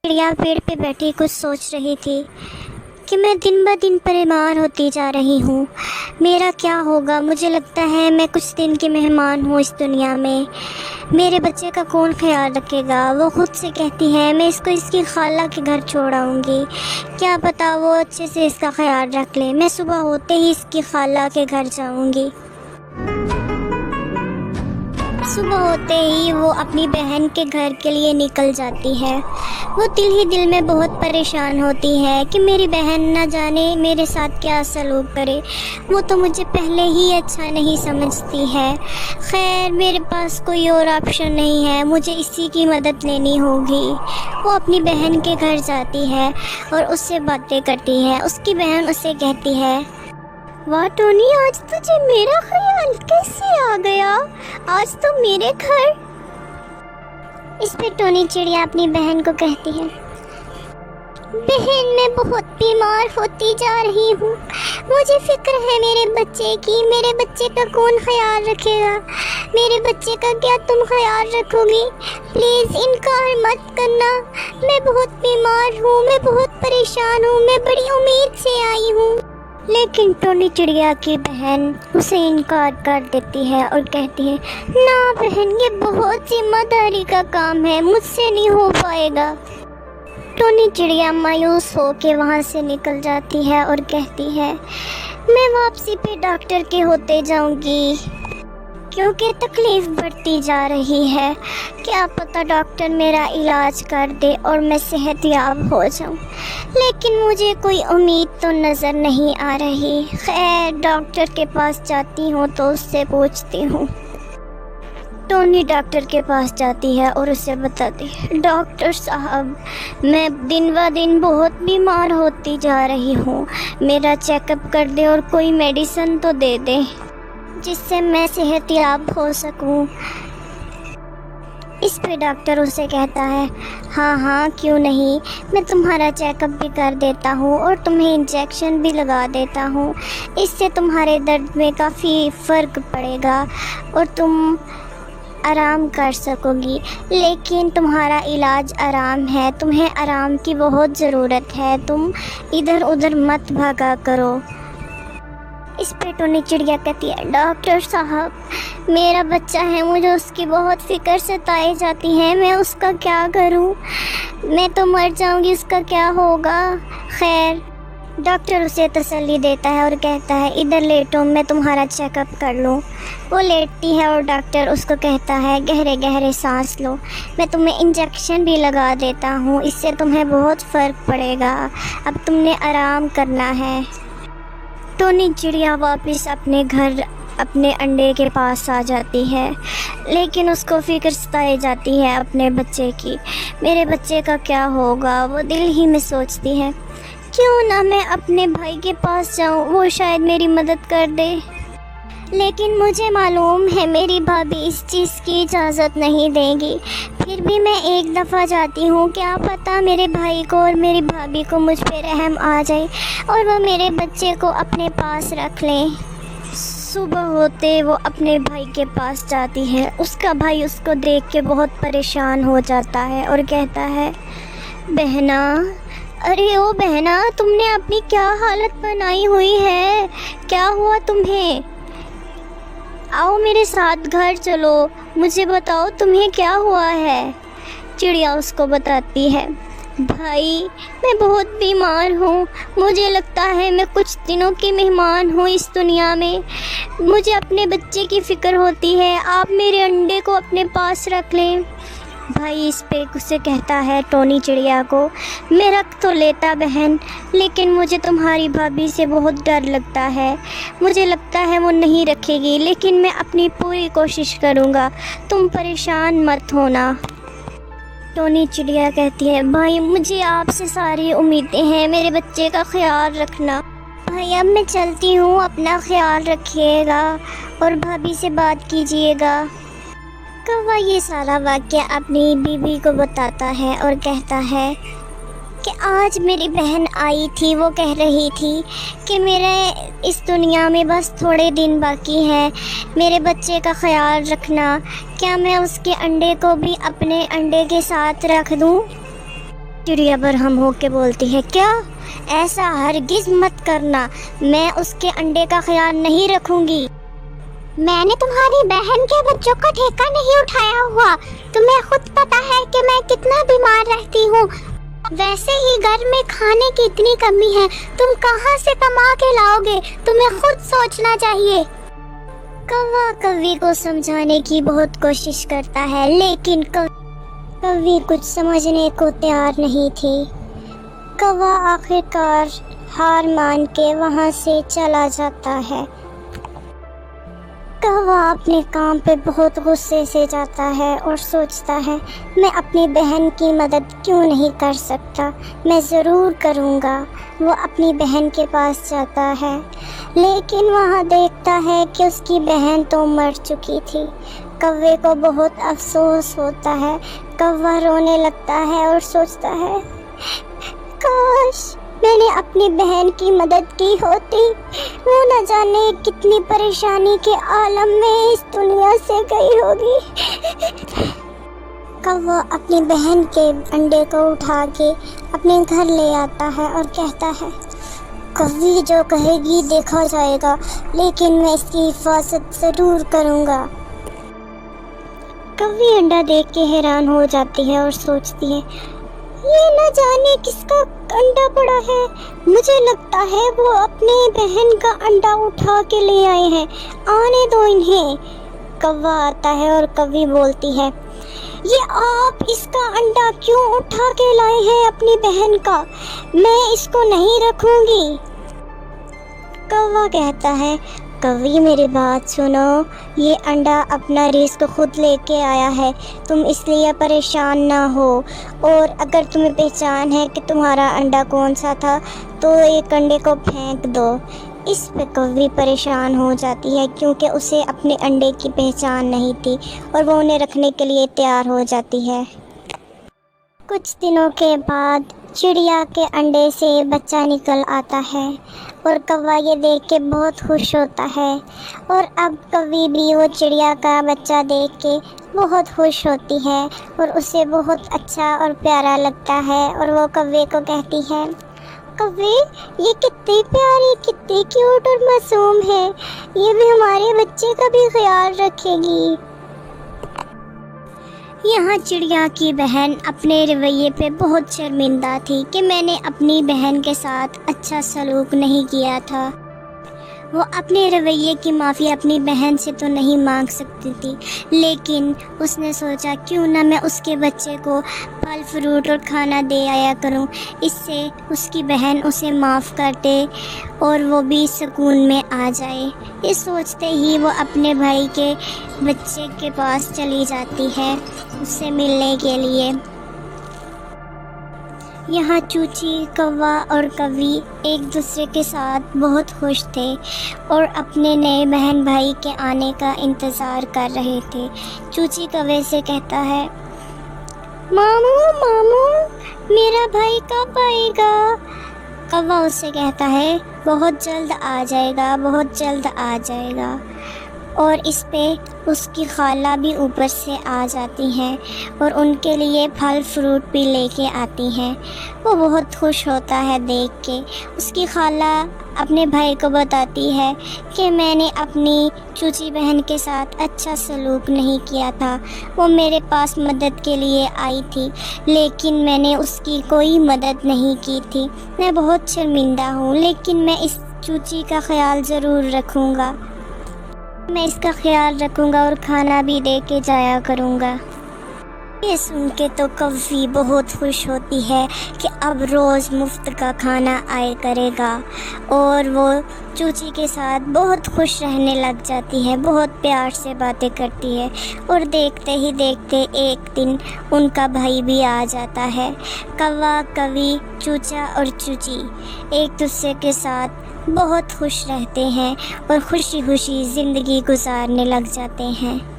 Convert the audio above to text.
चिड़िया पेड़ पे बैठी कुछ सोच रही थी कि मैं दिन ब दिन बीमार होती जा रही हूँ। मेरा क्या होगा? मुझे लगता है मैं कुछ दिन की मेहमान हूँ इस दुनिया में। मेरे बच्चे का कौन ख्याल रखेगा? वो खुद से कहती है मैं इसको इसकी खाला के घर छोड़ आऊँगी। क्या पता वो अच्छे से इसका ख्याल रख ले। मैं सुबह होते ही इसकी खाला के घर जाऊँगी। सुबह होते ही वो अपनी बहन के घर के लिए निकल जाती है। वो दिल ही दिल में बहुत परेशान होती है कि मेरी बहन न जाने मेरे साथ क्या सलूक करे। वो तो मुझे पहले ही अच्छा नहीं समझती है। खैर मेरे पास कोई और ऑप्शन नहीं है, मुझे इसी की मदद लेनी होगी। वो अपनी बहन के घर जाती है और उससे बातें करती है। उसकी बहन उसे कहती है, वाह टोनी, आज तुझे मेरा ख्याल कैसे आ गया? आज तो मेरे घर। इस पे टोनी चिड़िया अपनी बहन को कहती है, बहन मैं बहुत बीमार होती जा रही हूँ। मुझे फिक्र है मेरे बच्चे की। मेरे बच्चे का कौन ख्याल रखेगा? मेरे बच्चे का क्या तुम ख्याल रखोगी? प्लीज़ इनकार मत करना। मैं बहुत बीमार हूँ, मैं बहुत परेशान हूँ, मैं बड़ी उम्मीद से आई हूँ। लेकिन टोनी चिड़िया की बहन उसे इनकार कर देती है और कहती है, ना बहन, ये बहुत जिम्मेदारी का काम है, मुझसे नहीं हो पाएगा। टोनी चिड़िया मायूस हो के वहाँ से निकल जाती है और कहती है, मैं वापसी पे डॉक्टर के होते जाऊँगी क्योंकि तकलीफ़ बढ़ती जा रही है। क्या पता डॉक्टर मेरा इलाज कर दे और मैं सेहतयाब हो जाऊं। लेकिन मुझे कोई उम्मीद तो नज़र नहीं आ रही। खैर डॉक्टर के पास जाती हूँ तो उससे पूछती हूँ। टोनी डॉक्टर के पास जाती है और उसे बताती है, डॉक्टर साहब, मैं दिन ब दिन बहुत बीमार होती जा रही हूँ। मेरा चेकअप कर दे और कोई मेडिसिन तो दे दे जिससे मैं सेहतयाब हो सकूं। इस पे डॉक्टर उसे कहता है, हाँ हाँ क्यों नहीं, मैं तुम्हारा चेकअप भी कर देता हूँ और तुम्हें इंजेक्शन भी लगा देता हूँ। इससे तुम्हारे दर्द में काफ़ी फ़र्क पड़ेगा और तुम आराम कर सकोगी। लेकिन तुम्हारा इलाज आराम है, तुम्हें आराम की बहुत ज़रूरत है। तुम इधर उधर मत भागा करो। इस पे टोनी चिड़िया कहती है, डॉक्टर साहब, मेरा बच्चा है, मुझे उसकी बहुत फ़िक्र सताई जाती है। मैं उसका क्या करूं? मैं तो मर जाऊंगी, उसका क्या होगा? खैर डॉक्टर उसे तसल्ली देता है और कहता है, इधर लेटो, मैं तुम्हारा चेकअप कर लूँ। वो लेटती है और डॉक्टर उसको कहता है, गहरे गहरे सांस लो, मैं तुम्हें इंजेक्शन भी लगा देता हूँ, इससे तुम्हें बहुत फ़र्क पड़ेगा। अब तुमने आराम करना है। टोनी चिड़िया वापस अपने घर अपने अंडे के पास आ जाती है, लेकिन उसको फ़िक्र सताई जाती है अपने बच्चे की। मेरे बच्चे का क्या होगा? वो दिल ही में सोचती है, क्यों ना मैं अपने भाई के पास जाऊं, वो शायद मेरी मदद कर दे। लेकिन मुझे मालूम है मेरी भाभी इस चीज़ की इजाज़त नहीं देगी। फिर भी मैं एक दफ़ा जाती हूँ, क्या पता मेरे भाई को और मेरी भाभी को मुझ पे रहम आ जाए और वह मेरे बच्चे को अपने पास रख लें। सुबह होते वो अपने भाई के पास जाती है। उसका भाई उसको देख के बहुत परेशान हो जाता है और कहता है, बहना, अरे ओ बहना, तुमने अपनी क्या हालत बनाई हुई है? क्या हुआ तुम्हें? आओ मेरे साथ घर चलो, मुझे बताओ तुम्हें क्या हुआ है। चिड़िया उसको बताती है, भाई मैं बहुत बीमार हूँ, मुझे लगता है मैं कुछ दिनों की मेहमान हूँ इस दुनिया में। मुझे अपने बच्चे की फ़िक्र होती है, आप मेरे अंडे को अपने पास रख लें। भाई इस पे उसे कहता है टोनी चिड़िया को, मैं रख तो लेता बहन, लेकिन मुझे तुम्हारी भाभी से बहुत डर लगता है। मुझे लगता है वो नहीं रखेगी, लेकिन मैं अपनी पूरी कोशिश करूँगा, तुम परेशान मत होना। टोनी चिड़िया कहती है, भाई मुझे आपसे सारी उम्मीदें हैं, मेरे बच्चे का ख्याल रखना। भाई अब मैं चलती हूँ, अपना ख्याल रखिएगा और भाभी से बात कीजिएगा। कौवा ये सारा वाक़या अपनी बीवी को बताता है और कहता है कि आज मेरी बहन आई थी, वो कह रही थी कि मेरे इस दुनिया में बस थोड़े दिन बाकी हैं, मेरे बच्चे का ख्याल रखना। क्या मैं उसके अंडे को भी अपने अंडे के साथ रख दूं? चिड़िया बरहम हो के बोलती है, क्या? ऐसा हरगिज़ मत करना, मैं उसके अंडे का ख्याल नहीं रखूंगी। मैंने तुम्हारी बहन के बच्चों का ठेका नहीं उठाया हुआ। तुम्हें खुद पता है कि मैं कितना बीमार रहती हूँ। वैसे ही घर में खाने की इतनी कमी है, तुम कहाँ से कमा के लाओगे? तुम्हें खुद सोचना चाहिए। कौवा कौवी को समझाने की बहुत कोशिश करता है, लेकिन कौवी कुछ समझने को तैयार नहीं थी। कौवा आखिरकार हार मान के वहाँ से चला जाता है। कौवा अपने काम पे बहुत गुस्से से जाता है और सोचता है, मैं अपनी बहन की मदद क्यों नहीं कर सकता, मैं ज़रूर करूँगा। वो अपनी बहन के पास जाता है, लेकिन वहाँ देखता है कि उसकी बहन तो मर चुकी थी। कौवे को बहुत अफसोस होता है। कौवा रोने लगता है और सोचता है, काश मैंने अपनी बहन की मदद की होती, वो न जाने कितनी परेशानी के आलम में इस दुनिया से गई होगी। कौवा अपनी बहन के अंडे को उठा के अपने घर ले आता है और कहता है, कौवी जो कहेगी देखा जाएगा, लेकिन मैं इसकी हिफाजत ज़रूर करूँगा। कौवी अंडा देख के हैरान हो जाती है और सोचती है, ये न जाने किसका अंडा पड़ा है। मुझे लगता है वो अपने बहन का अंडा उठा के ले आए हैं, आने दो इन्हें। कौवा आता है और कौवी बोलती है, ये आप इसका अंडा क्यों उठा के लाए हैं अपनी बहन का? मैं इसको नहीं रखूंगी। कौवा कहता है, कौवी मेरी बात सुनो, ये अंडा अपना रिस्क खुद लेके आया है, तुम इसलिए परेशान ना हो। और अगर तुम्हें पहचान है कि तुम्हारा अंडा कौन सा था, तो एक अंडे को फेंक दो। इस पे कौवी परेशान हो जाती है, क्योंकि उसे अपने अंडे की पहचान नहीं थी और वो उन्हें रखने के लिए तैयार हो जाती है। कुछ दिनों के बाद चिड़िया के अंडे से बच्चा निकल आता है और कौवा ये देख के बहुत खुश होता है। और अब कौवी भी वो चिड़िया का बच्चा देख के बहुत खुश होती है और उसे बहुत अच्छा और प्यारा लगता है। और वो कौवे को कहती है, कौवे ये कितनी प्यारी, कितनी क्यूट और मासूम है, ये भी हमारे बच्चे का भी ख्याल रखेगी। यहाँ चिड़िया की बहन अपने रवैये पे बहुत शर्मिंदा थी कि मैंने अपनी बहन के साथ अच्छा सलूक नहीं किया था। वो अपने रवैये की माफ़ी अपनी बहन से तो नहीं मांग सकती थी, लेकिन उसने सोचा क्यों ना मैं उसके बच्चे को फल फ्रूट और खाना दे आया करूं, इससे उसकी बहन उसे माफ़ कर दे और वो भी सुकून में आ जाए। ये सोचते ही वो अपने भाई के बच्चे के पास चली जाती है उससे मिलने के लिए। यहाँ चूची, कौवा और कौवी एक दूसरे के साथ बहुत खुश थे और अपने नए बहन भाई के आने का इंतज़ार कर रहे थे। चूची कौवे से कहता है, मामू मामू मेरा भाई कब आएगा? कौवा उससे कहता है, बहुत जल्द आ जाएगा, बहुत जल्द आ जाएगा। और इस पे उसकी खाला भी ऊपर से आ जाती हैं और उनके लिए फल फ्रूट भी लेके आती हैं। वो बहुत खुश होता है देख के। उसकी खाला अपने भाई को बताती है कि मैंने अपनी चूची बहन के साथ अच्छा सलूक नहीं किया था, वो मेरे पास मदद के लिए आई थी, लेकिन मैंने उसकी कोई मदद नहीं की थी। मैं बहुत शर्मिंदा हूँ, लेकिन मैं इस चूची का ख्याल ज़रूर रखूँगा। मैं इसका ख्याल रखूँगा और खाना भी दे के जाया करूँगा। ये सुन के तो कौवी बहुत खुश होती है कि अब रोज़ मुफ्त का खाना आया करेगा और वो चूची के साथ बहुत खुश रहने लग जाती है, बहुत प्यार से बातें करती है। और देखते ही देखते एक दिन उनका भाई भी आ जाता है। कौवा, कौवी, चूचा और चूची एक दूसरे के साथ बहुत खुश रहते हैं और खुशी खुशी ज़िंदगी गुजारने लग जाते हैं।